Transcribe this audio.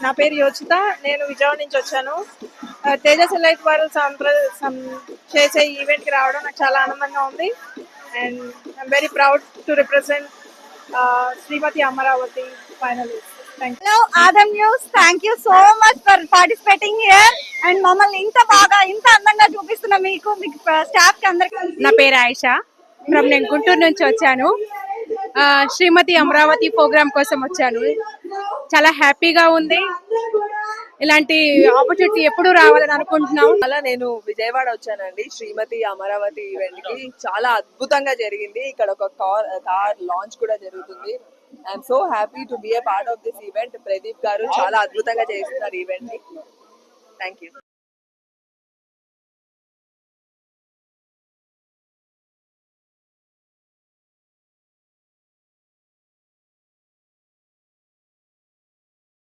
నా పేరు యోచిత. నేను విజయవాడ నుంచి వచ్చాను. తేజస్ ఎలైట్ వారు చేసే ఈవెంట్కి రావడం నాకు చాలా ఆనందంగా ఉంది. And I'm very proud to represent Shrimati Amaravati finalist. Thank you. Hello Aadam news, thank you so much for participating here and మమ్మల్ని ఇంత బాగా ఇంత అందంగా చూపిస్తున్న మీకు స్టాఫ్ కి అందరికి. నా పేరు ఆయిషా ఫ్రమ్ నేను గుంటూరు నుంచి వచ్చాను. శ్రీమతి అమరావతి ప్రోగ్రామ్ కోసం వచ్చాను. చాలా హ్యాపీగా ఉంది. ఇలాంటి ఆపర్చునిటీ ఎప్పుడు రావాలని అనుకుంటున్నాం. అలా నేను విజయవాడ వచ్చానండి శ్రీమతి అమరావతి ఈవెంట్ కి. చాలా అద్భుతంగా జరిగింది. ఇక్కడ ఒక కార్ లాంచ్ కూడా జరుగుతుంది. I'm so happy to be A part of this event. Pradeep గారు చాలా అద్భుతంగా చేస్తున్నారు ఈవెంట్ ని. Thank you.